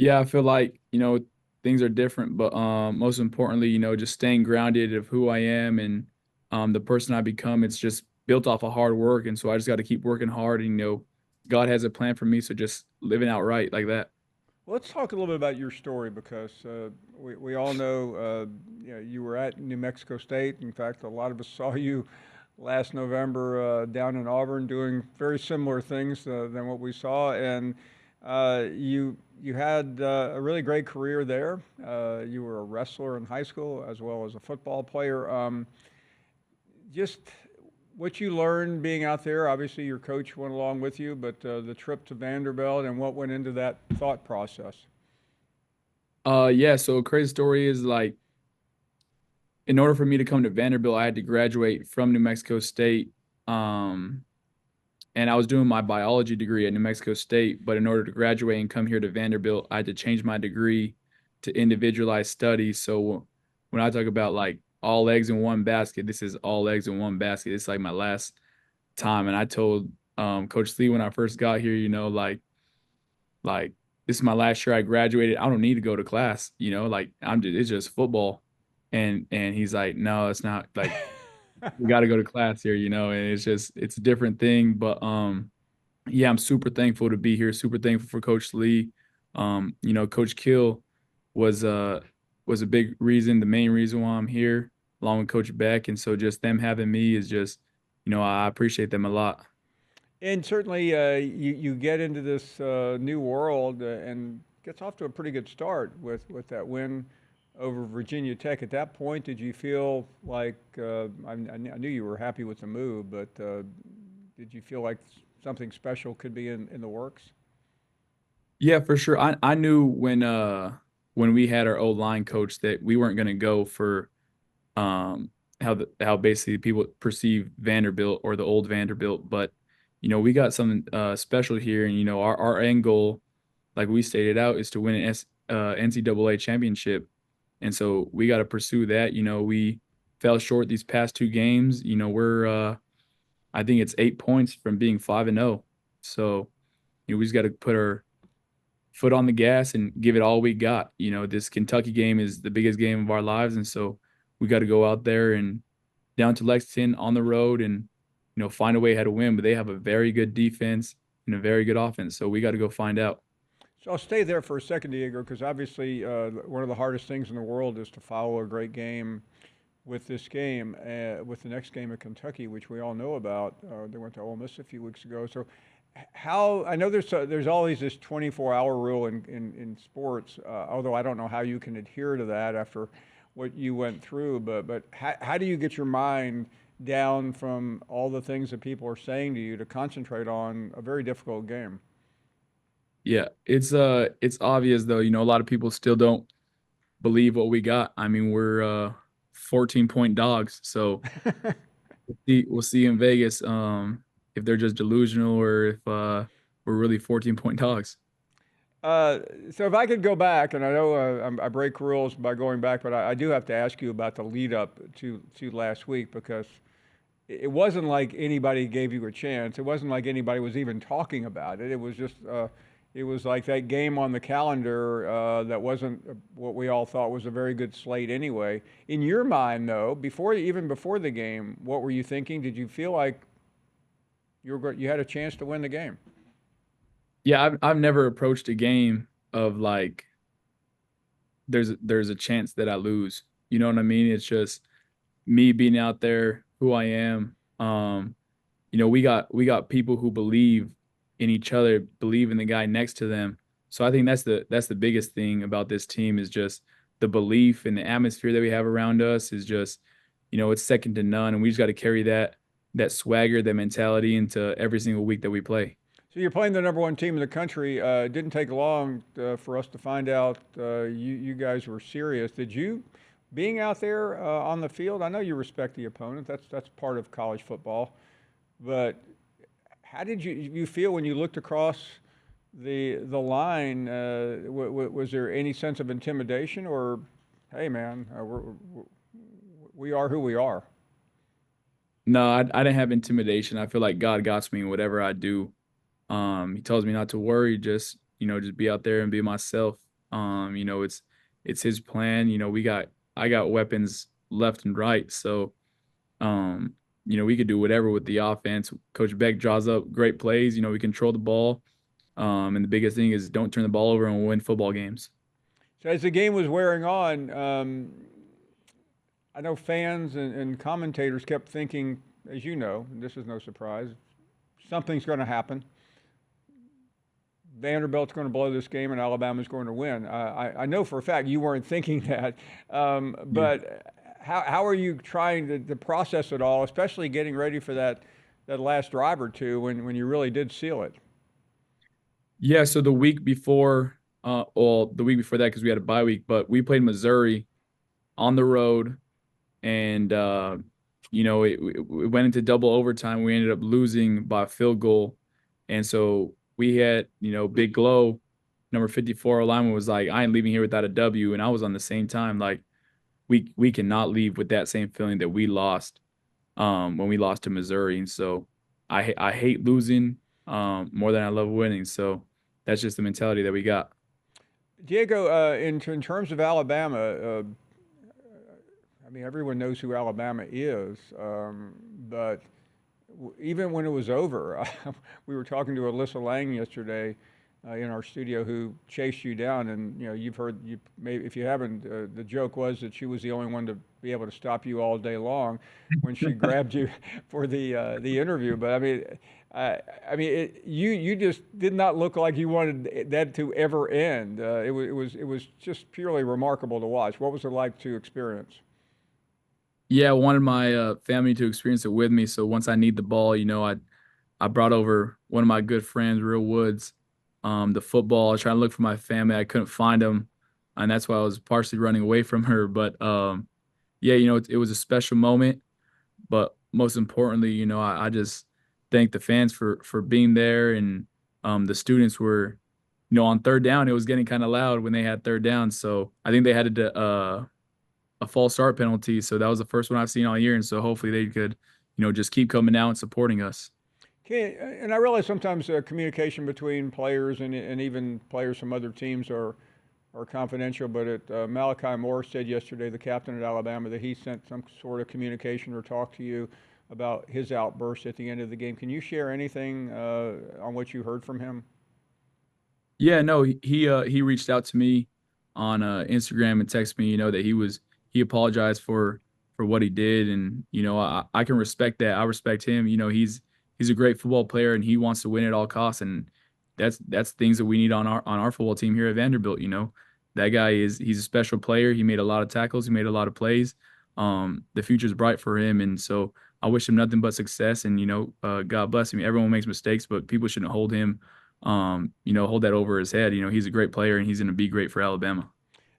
Yeah, I feel like, things are different, but most importantly, just staying grounded of who I am and the person I become. It's just built off of hard work. And so I just got to keep working hard. And, God has a plan for me. So just living out right like that. Well, let's talk a little bit about your story because we all know, you were at New Mexico State. In fact, a lot of us saw you last November down in Auburn doing very similar things than what we saw, and you had a really great career there. You were a wrestler in high school as well as a football player. Just what you learned being out there. Obviously, your coach went along with you, but the trip to Vanderbilt and what went into that thought process. Yeah. So crazy story is like, in order for me to come to Vanderbilt, I had to graduate from New Mexico State. Um, and I was doing my biology degree at New Mexico State. But in order to graduate and come here to Vanderbilt, I had to change my degree to individualized studies. So when I talk about like all eggs in one basket, this is all eggs in one basket. It's like my last time, and I told Coach Lee when I first got here, like this is my last year I graduated. I don't need to go to class, like it's just football. And he's like, no, it's not like we got to go to class here, and it's a different thing. But yeah, I'm super thankful to be here. Super thankful for Coach Lee. Coach Kill was uh was a big reason, the main reason why I'm here, along with Coach Beck. And so just them having me is just, I appreciate them a lot. And certainly, you get into this new world and gets off to a pretty good start with that win over Virginia Tech. At that point, did you feel like I knew you were happy with the move, but did you feel like something special could be in the works? Yeah, for sure. I knew when we had our old line coach that we weren't going to go for how basically people perceive Vanderbilt or the old Vanderbilt. But we got something special here. And our end goal, like we stated out, is to win an NCAA championship. And so we got to pursue that. We fell short these past two games. We're I think it's 8 points from being 5-0. So we just got to put our foot on the gas and give it all we got. This Kentucky game is the biggest game of our lives, and so we got to go out there and down to Lexington on the road and find a way how to win. But they have a very good defense and a very good offense, so we got to go find out. So I'll stay there for a second, Diego, because obviously one of the hardest things in the world is to follow a great game with this game, with the next game at Kentucky, which we all know about. They went to Ole Miss a few weeks ago. So how I know there's always this 24-hour rule in sports, although I don't know how you can adhere to that after what you went through. But how do you get your mind down from all the things that people are saying to you to concentrate on a very difficult game? Yeah, it's obvious though. A lot of people still don't believe what we got. I mean, we're 14-point dogs, so we'll see in Vegas if they're just delusional or if we're really 14-point dogs. Uh, so if I could go back, and I know I break rules by going back, but I do have to ask you about the lead up to last week because it wasn't like anybody gave you a chance. It wasn't like anybody was even talking about it. It was just it was like that game on the calendar that wasn't what we all thought was a very good slate anyway. In your mind, though, even before the game, what were you thinking? Did you feel like you had a chance to win the game? Yeah, I've never approached a game of like there's a chance that I lose. You know what I mean? It's just me being out there, who I am. We got people who believe in each other, believe in the guy next to them. So I think that's the biggest thing about this team is just the belief and the atmosphere that we have around us is just, it's second to none. And we just got to carry that swagger, that mentality into every single week that we play. So you're playing the number one team in the country. It didn't take long for us to find out you guys were serious. Did you, being out there on the field? I know you respect the opponent. That's part of college football. But how did you feel when you looked across the line? Was there any sense of intimidation, or hey man, we are who we are? No, I didn't have intimidation. I feel like God got me in whatever I do. He tells me not to worry, just be out there and be myself. It's his plan. I got weapons left and right, so um, we could do whatever with the offense. Coach Beck draws up great plays. We control the ball. And the biggest thing is don't turn the ball over and we'll win football games. So as the game was wearing on, I know fans and commentators kept thinking, as you know, and this is no surprise, something's going to happen. Vanderbilt's going to blow this game and Alabama's going to win. I know for a fact you weren't thinking that, Yeah. but how are you trying to process it all, especially getting ready for that last drive or two when you really did seal it? Yeah, so the week before that, because we had a bye week, but we played Missouri on the road, and it went into double overtime. We ended up losing by a field goal, and so we had Big Glow, number 54 lineman was like, I ain't leaving here without a W, and I was on the same time like we cannot leave with that same feeling that we lost when we lost to Missouri, and so I hate losing more than I love winning, so that's just the mentality that we got. Diego, in terms of Alabama, I mean, everyone knows who Alabama is, but even when it was over, we were talking to Alyssa Lang yesterday in our studio who chased you down, and you've heard you maybe if you haven't, the joke was that she was the only one to be able to stop you all day long when she grabbed you for the interview. But I, you just did not look like you wanted that to ever end. It was just purely remarkable to watch. What was it like to experience? Yeah, I wanted my family to experience it with me. So once I need the ball, I brought over one of my good friends, Real Woods, the football. I was trying to look for my family. I couldn't find them, and that's why I was partially running away from her. But yeah, it was a special moment. But most importantly, I just thank the fans for being there, and the students were, on third down. It was getting kind of loud when they had third down, so I think they had a false start penalty. So that was the first one I've seen all year, and so hopefully they could, just keep coming out and supporting us. Okay, and I realize sometimes communication between players and even players from other teams are confidential, but Malachi Moore said yesterday, the captain at Alabama, that he sent some sort of communication or talk to you about his outburst at the end of the game. Can you share anything on what you heard from him? Yeah, no, he reached out to me on Instagram and texted me, that he apologized for what he did, and I can respect that. I respect him. He's a great football player, and he wants to win at all costs, and that's things that we need on our football team here at Vanderbilt. That guy he's a special player. He made a lot of tackles. He made a lot of plays. The future's bright for him, and so I wish him nothing but success. And God bless him. Everyone makes mistakes, but people shouldn't hold that over his head. He's a great player and he's going to be great for Alabama.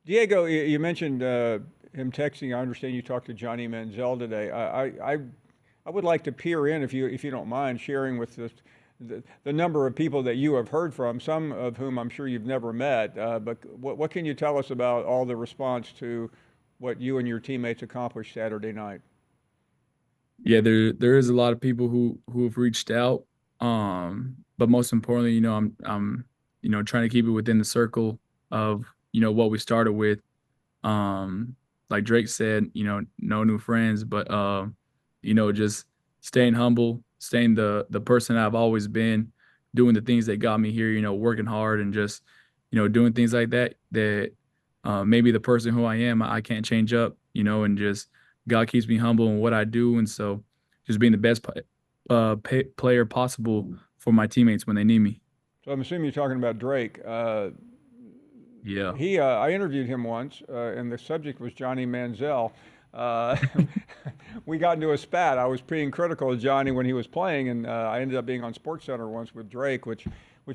Diego, you mentioned him texting. I understand you talked to Johnny Manziel today. I would like to peer in, if you don't mind, sharing with the number of people that you have heard from, some of whom I'm sure you've never met. But what can you tell us about all the response to what you and your teammates accomplished Saturday night? Yeah, there is a lot of people who have reached out. But most importantly, I'm trying to keep it within the circle of what we started with. Like Drake said, no new friends, but just staying humble, staying the person I've always been, doing the things that got me here, working hard and just, doing things like that maybe the person who I am, I can't change up, and just God keeps me humble in what I do. And so just being the best player possible for my teammates when they need me. So I'm assuming you're talking about Drake. Yeah. I interviewed him once, and the subject was Johnny Manziel. Uh, we got into a spat. I was being critical of Johnny when he was playing, and I ended up being on SportsCenter once with Drake, which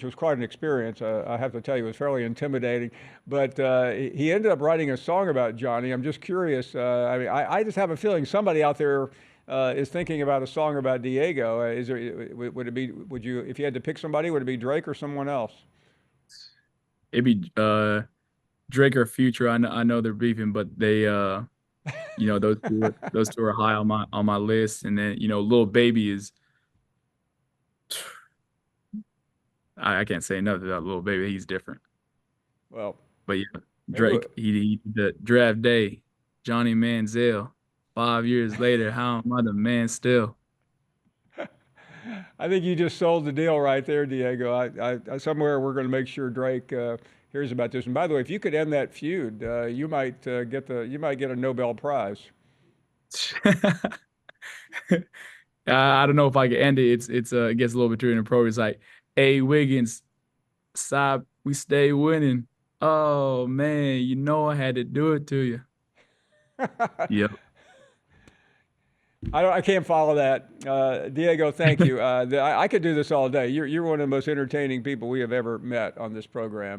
was quite an experience. I have to tell you, it was fairly intimidating. But he ended up writing a song about Johnny. I'm just curious. I just have a feeling somebody out there is thinking about a song about Diego. Would it be? Would you, if you had to pick somebody, would it be Drake or someone else? It'd be Drake or Future. I know they're beefing, but they those two are high on my list. And then, Lil Baby is I can't say enough about Lil Baby. He's different. Well, But yeah, Maybe Drake, he did the draft day, Johnny Manziel. 5 years later, how am I the man still? I think you just sold the deal right there, Diego. Somewhere we're going to make sure Drake hears about this. And by the way, if you could end that feud, you might get a Nobel Prize. I don't know if I can end it. It gets a little bit too inappropriate. It's like, hey Wiggins, stop, we stay winning. Oh man, you know I had to do it to you. Yep. I can't follow that. Diego, thank you. I could do this all day. You're one of the most entertaining people we have ever met on this program.